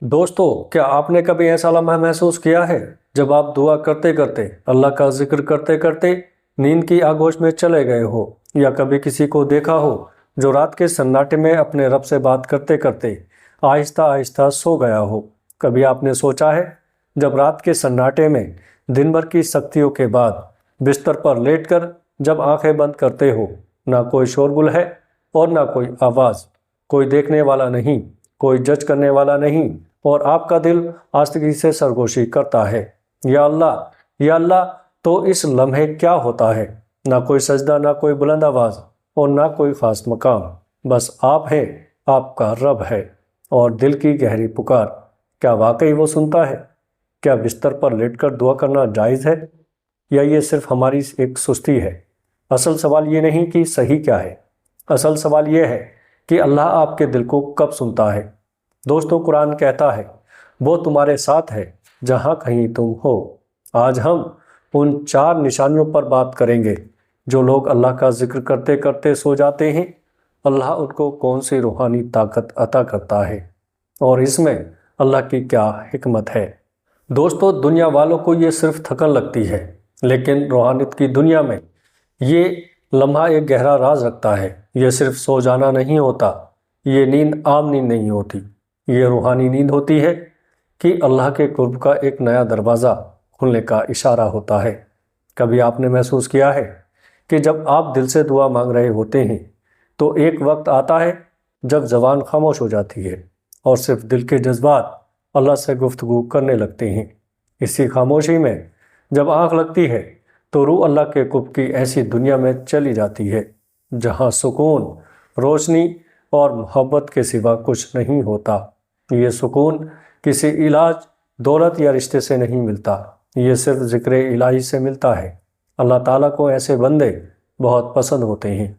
دوستو، کیا آپ نے کبھی ایسا لمحہ محسوس کیا ہے جب آپ دعا کرتے کرتے، اللہ کا ذکر کرتے کرتے نیند کی آغوش میں چلے گئے ہو، یا کبھی کسی کو دیکھا ہو جو رات کے سناٹے میں اپنے رب سے بات کرتے کرتے آہستہ آہستہ سو گیا ہو؟ کبھی آپ نے سوچا ہے جب رات کے سناٹے میں دن بھر کی سختیوں کے بعد بستر پر لیٹ کر جب آنکھیں بند کرتے ہو، نہ کوئی شورگل ہے اور نہ کوئی آواز، کوئی دیکھنے والا نہیں، کوئی جج کرنے والا نہیں، اور آپ کا دل آستگی سے سرگوشی کرتا ہے، یا اللہ، یا اللہ، تو اس لمحے کیا ہوتا ہے؟ نہ کوئی سجدہ، نہ کوئی بلند آواز، اور نہ کوئی خاص مقام، بس آپ ہیں، آپ کا رب ہے، اور دل کی گہری پکار۔ کیا واقعی وہ سنتا ہے؟ کیا بستر پر لیٹ کر دعا کرنا جائز ہے، یا یہ صرف ہماری ایک سستی ہے؟ اصل سوال یہ نہیں کہ صحیح کیا ہے، اصل سوال یہ ہے کہ اللہ آپ کے دل کو کب سنتا ہے۔ دوستو، قرآن کہتا ہے، وہ تمہارے ساتھ ہے جہاں کہیں تم ہو۔ آج ہم ان 4 نشانیوں پر بات کریں گے جو لوگ اللہ کا ذکر کرتے کرتے سو جاتے ہیں، اللہ ان کو کون سی روحانی طاقت عطا کرتا ہے، اور اس میں اللہ کی کیا حکمت ہے۔ دوستو، دنیا والوں کو یہ صرف تھکن لگتی ہے، لیکن روحانیت کی دنیا میں یہ لمحہ ایک گہرا راز رکھتا ہے۔ یہ صرف سو جانا نہیں ہوتا، یہ نیند عام نیند نہیں ہوتی، یہ روحانی نیند ہوتی ہے کہ اللہ کے قرب کا ایک نیا دروازہ کھلنے کا اشارہ ہوتا ہے۔ کبھی آپ نے محسوس کیا ہے کہ جب آپ دل سے دعا مانگ رہے ہوتے ہیں تو ایک وقت آتا ہے جب زبان خاموش ہو جاتی ہے اور صرف دل کے جذبات اللہ سے گفتگو کرنے لگتے ہیں۔ اسی خاموشی میں جب آنکھ لگتی ہے تو روح اللہ کے قرب کی ایسی دنیا میں چلی جاتی ہے جہاں سکون، روشنی اور محبت کے سوا کچھ نہیں ہوتا۔ یہ سکون کسی علاج، دولت یا رشتے سے نہیں ملتا، یہ صرف ذکر الہی سے ملتا ہے۔ اللہ تعالیٰ کو ایسے بندے بہت پسند ہوتے ہیں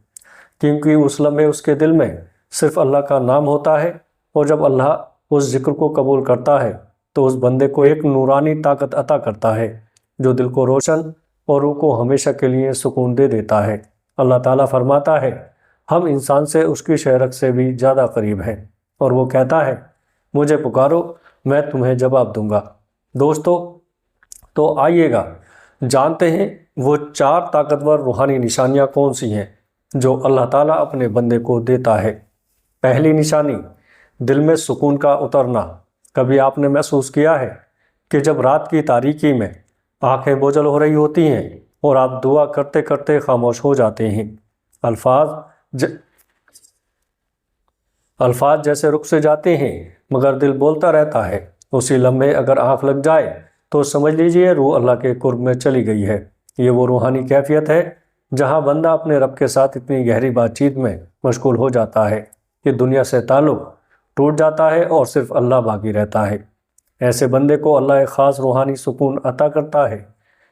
کیونکہ اس لمحے اس کے دل میں صرف اللہ کا نام ہوتا ہے، اور جب اللہ اس ذکر کو قبول کرتا ہے تو اس بندے کو ایک نورانی طاقت عطا کرتا ہے جو دل کو روشن اور روح کو ہمیشہ کے لیے سکون دے دیتا ہے۔ اللہ تعالیٰ فرماتا ہے، ہم انسان سے اس کی شہرت سے بھی زیادہ قریب ہیں، اور وہ کہتا ہے، مجھے پکارو، میں تمہیں جواب دوں گا۔ دوستو، تو آئیے گا جانتے ہیں وہ 4 طاقتور روحانی نشانیاں کون سی ہیں جو اللہ تعالیٰ اپنے بندے کو دیتا ہے۔ پہلی نشانی، دل میں سکون کا اترنا۔ کبھی آپ نے محسوس کیا ہے کہ جب رات کی تاریکی میں آنکھیں بوجھل ہو رہی ہوتی ہیں اور آپ دعا کرتے کرتے خاموش ہو جاتے ہیں، الفاظ جیسے رخ سے جاتے ہیں مگر دل بولتا رہتا ہے۔ اسی لمحے اگر آنکھ لگ جائے تو سمجھ لیجئے روح اللہ کے قرب میں چلی گئی ہے۔ یہ وہ روحانی کیفیت ہے جہاں بندہ اپنے رب کے ساتھ اتنی گہری بات چیت میں مشغول ہو جاتا ہے کہ دنیا سے تعلق ٹوٹ جاتا ہے اور صرف اللہ باقی رہتا ہے۔ ایسے بندے کو اللہ ایک خاص روحانی سکون عطا کرتا ہے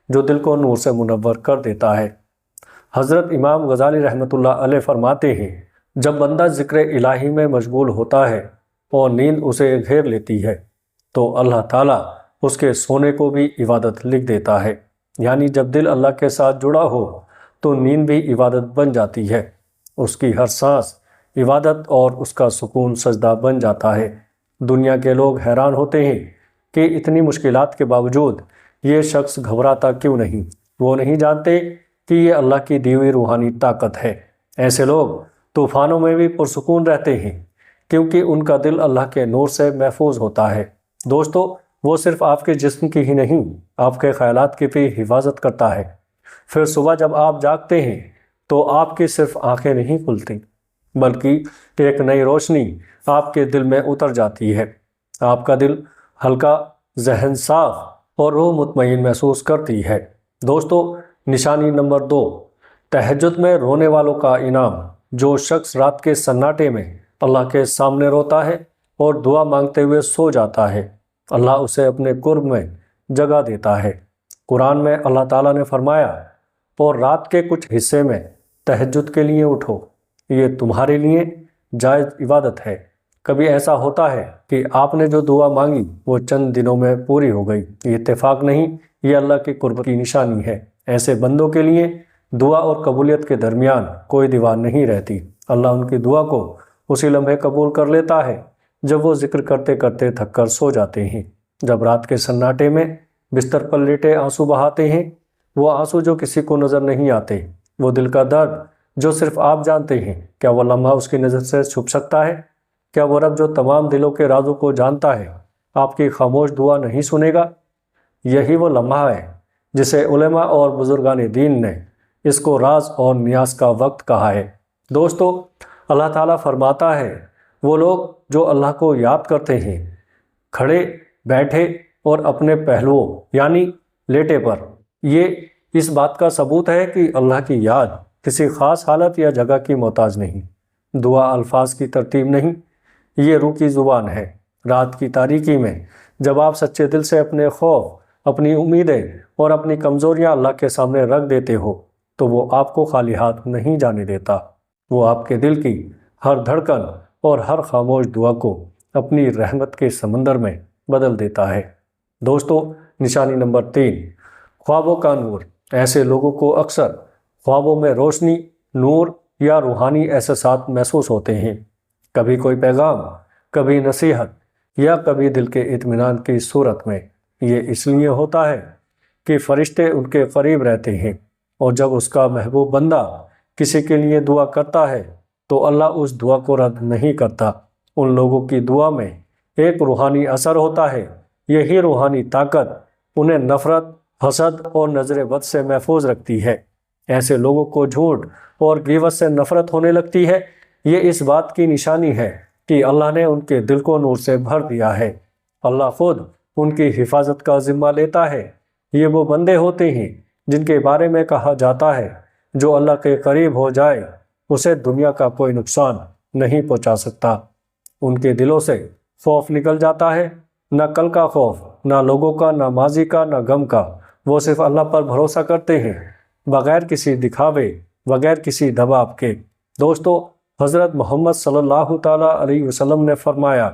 جو دل کو نور سے منور کر دیتا ہے۔ حضرت امام غزالی رحمۃ اللہ علیہ فرماتے ہیں، جب بندہ ذکر الہی میں مشغول ہوتا ہے اور نیند اسے گھیر لیتی ہے تو اللہ تعالیٰ اس کے سونے کو بھی عبادت لکھ دیتا ہے۔ یعنی جب دل اللہ کے ساتھ جڑا ہو تو نیند بھی عبادت بن جاتی ہے، اس کی ہر سانس عبادت اور اس کا سکون سجدہ بن جاتا ہے۔ دنیا کے لوگ حیران ہوتے ہیں کہ اتنی مشکلات کے باوجود یہ شخص گھبراتا کیوں نہیں۔ وہ نہیں جانتے کہ یہ اللہ کی دی ہوئی روحانی طاقت ہے۔ ایسے لوگ طوفانوں میں بھی پرسکون رہتے ہیں کیونکہ ان کا دل اللہ کے نور سے محفوظ ہوتا ہے۔ دوستو، وہ صرف آپ کے جسم کی ہی نہیں، آپ کے خیالات کی بھی حفاظت کرتا ہے۔ پھر صبح جب آپ جاگتے ہیں تو آپ کی صرف آنکھیں نہیں کھلتی بلکہ ایک نئی روشنی آپ کے دل میں اتر جاتی ہے۔ آپ کا دل ہلکا، ذہن صاف اور روح مطمئن محسوس کرتی ہے۔ دوستو، نشانی نمبر 2، تہجد میں رونے والوں کا انعام۔ جو شخص رات کے سناٹے میں اللہ کے سامنے روتا ہے اور دعا مانگتے ہوئے سو جاتا ہے، اللہ اسے اپنے قرب میں جگہ دیتا ہے۔ قرآن میں اللہ تعالیٰ نے فرمایا، اور رات کے کچھ حصے میں تہجد کے لیے اٹھو، یہ تمہارے لیے جائز عبادت ہے۔ کبھی ایسا ہوتا ہے کہ آپ نے جو دعا مانگی وہ چند دنوں میں پوری ہو گئی، یہ اتفاق نہیں، یہ اللہ کے قرب کی نشانی ہے۔ ایسے بندوں کے لیے دعا اور قبولیت کے درمیان کوئی دیوار نہیں رہتی۔ اللہ ان کی دعا کو اسی لمحے قبول کر لیتا ہے جب وہ ذکر کرتے کرتے تھک کر سو جاتے ہیں، جب رات کے سناٹے میں بستر پر لیٹے آنسو بہاتے ہیں، وہ آنسو جو کسی کو نظر نہیں آتے، وہ دل کا درد جو صرف آپ جانتے ہیں، کیا وہ لمحہ اس کی نظر سے چھپ سکتا ہے؟ کیا وہ رب جو تمام دلوں کے رازوں کو جانتا ہے آپ کی خاموش دعا نہیں سنے گا؟ یہی وہ لمحہ ہے جسے علماء اور بزرگان دین نے اس کو راز اور نیاز کا وقت کہا ہے۔ دوستو، اللہ تعالیٰ فرماتا ہے وہ لوگ جو اللہ کو یاد کرتے ہیں کھڑے، بیٹھے اور اپنے پہلوؤں یعنی لیٹے پر، یہ اس بات کا ثبوت ہے کہ اللہ کی یاد کسی خاص حالت یا جگہ کی محتاج نہیں، دعا الفاظ کی ترتیب نہیں، یہ روح کی زبان ہے۔ رات کی تاریکی میں جب آپ سچے دل سے اپنے خوف، اپنی امیدیں اور اپنی کمزوریاں اللہ کے سامنے رکھ دیتے ہو تو وہ آپ کو خالی ہاتھ نہیں جانے دیتا، وہ آپ کے دل کی ہر دھڑکن اور ہر خاموش دعا کو اپنی رحمت کے سمندر میں بدل دیتا ہے۔ دوستو، نشانی نمبر 3، خوابوں کا نور۔ ایسے لوگوں کو اکثر خوابوں میں روشنی، نور یا روحانی احساسات محسوس ہوتے ہیں، کبھی کوئی پیغام، کبھی نصیحت یا کبھی دل کے اطمینان کی صورت میں۔ یہ اس لیے ہوتا ہے کہ فرشتے ان کے قریب رہتے ہیں، اور جب اس کا محبوب بندہ کسی کے لیے دعا کرتا ہے تو اللہ اس دعا کو رد نہیں کرتا۔ ان لوگوں کی دعا میں ایک روحانی اثر ہوتا ہے، یہی روحانی طاقت انہیں نفرت، حسد اور نظر بد سے محفوظ رکھتی ہے۔ ایسے لوگوں کو جھوٹ اور غیبت سے نفرت ہونے لگتی ہے، یہ اس بات کی نشانی ہے کہ اللہ نے ان کے دل کو نور سے بھر دیا ہے۔ اللہ خود ان کی حفاظت کا ذمہ لیتا ہے۔ یہ وہ بندے ہوتے ہیں جن کے بارے میں کہا جاتا ہے جو اللہ کے قریب ہو جائے اسے دنیا کا کوئی نقصان نہیں پہنچا سکتا۔ ان کے دلوں سے خوف نکل جاتا ہے، نہ کل کا خوف، نہ لوگوں کا، نہ ماضی کا، نہ غم کا۔ وہ صرف اللہ پر بھروسہ کرتے ہیں، بغیر کسی دکھاوے، بغیر کسی دباؤ کے۔ دوستو، حضرت محمد صلی اللہ تعالیٰ علیہ وسلم نے فرمایا،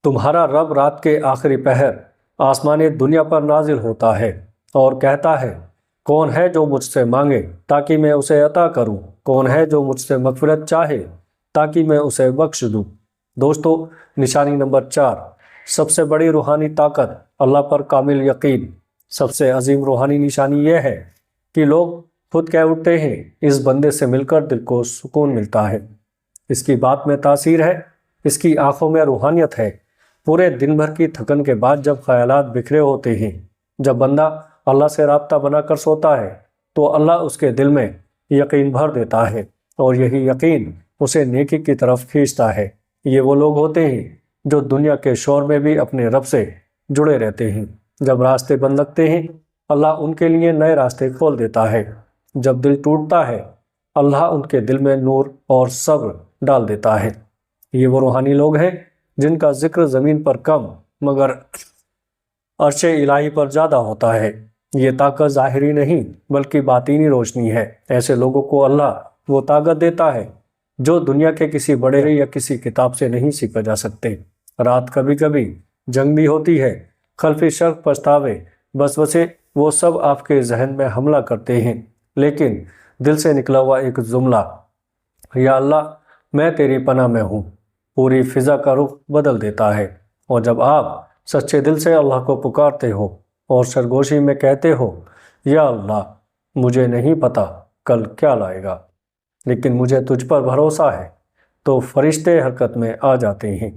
تمہارا رب رات کے آخری پہر آسمان دنیا پر نازل ہوتا ہے اور کہتا ہے، کون ہے جو مجھ سے مانگے تاکہ میں اسے عطا کروں؟ کون ہے جو مجھ سے مغفرت چاہے تاکہ میں اسے بخش دوں؟ دوستو، نشانی نمبر 4، سب سے بڑی روحانی طاقت، اللہ پر کامل یقین۔ سب سے عظیم روحانی نشانی یہ ہے کہ لوگ خود کہہ اٹھتے ہیں، اس بندے سے مل کر دل کو سکون ملتا ہے، اس کی بات میں تاثیر ہے، اس کی آنکھوں میں روحانیت ہے۔ پورے دن بھر کی تھکن کے بعد جب خیالات بکھرے ہوتے ہیں، جب بندہ اللہ سے رابطہ بنا کر سوتا ہے تو اللہ اس کے دل میں یقین بھر دیتا ہے، اور یہی یقین اسے نیکی کی طرف کھینچتا ہے۔ یہ وہ لوگ ہوتے ہیں جو دنیا کے شور میں بھی اپنے رب سے جڑے رہتے ہیں۔ جب راستے بند لگتے ہیں، اللہ ان کے لیے نئے راستے کھول دیتا ہے۔ جب دل ٹوٹتا ہے، اللہ ان کے دل میں نور اور صبر ڈال دیتا ہے۔ یہ وہ روحانی لوگ ہیں جن کا ذکر زمین پر کم مگر عرش الہی پر زیادہ ہوتا ہے۔ یہ طاقت ظاہری نہیں بلکہ باطینی روشنی ہے۔ ایسے لوگوں کو اللہ وہ طاقت دیتا ہے جو دنیا کے کسی بڑے یا کسی کتاب سے نہیں سیکھا جا سکتے۔ رات کبھی کبھی جنگ بھی ہوتی ہے، خلفی شرق، پچھتاوے، وسوسے، وہ سب آپ کے ذہن میں حملہ کرتے ہیں، لیکن دل سے نکلا ہوا ایک جملہ، یا اللہ میں تیری پناہ میں ہوں، پوری فضا کا رخ بدل دیتا ہے۔ اور جب آپ سچے دل سے اللہ کو پکارتے ہو اور سرگوشی میں کہتے ہو، یا اللہ مجھے نہیں پتا کل کیا لائے گا لیکن مجھے تجھ پر بھروسہ ہے، تو فرشتے حرکت میں آ جاتے ہیں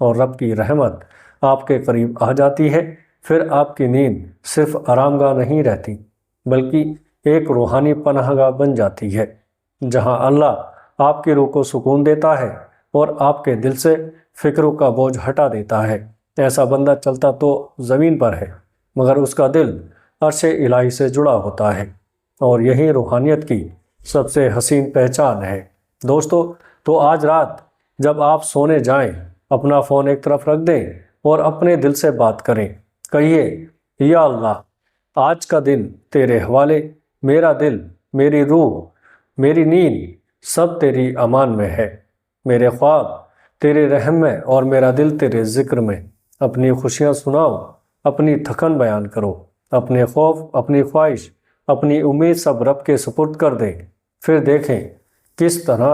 اور رب کی رحمت آپ کے قریب آ جاتی ہے۔ پھر آپ کی نیند صرف آرام گاہ نہیں رہتی بلکہ ایک روحانی پناہ گاہ بن جاتی ہے، جہاں اللہ آپ کی روح کو سکون دیتا ہے اور آپ کے دل سے فکروں کا بوجھ ہٹا دیتا ہے۔ ایسا بندہ چلتا تو زمین پر ہے مگر اس کا دل عرش الہی سے جڑا ہوتا ہے، اور یہی روحانیت کی سب سے حسین پہچان ہے۔ دوستو، تو آج رات جب آپ سونے جائیں، اپنا فون ایک طرف رکھ دیں اور اپنے دل سے بات کریں۔ کہیے، یا اللہ آج کا دن تیرے حوالے، میرا دل، میری روح، میری نیند سب تیری امان میں ہے۔ میرے خواب تیرے رحم میں اور میرا دل تیرے ذکر میں۔ اپنی خوشیاں سناؤ، اپنی تھکن بیان کرو، اپنے خوف، اپنی خواہش، اپنی امید سب رب کے سپرد کر دیں۔ پھر دیکھیں کس طرح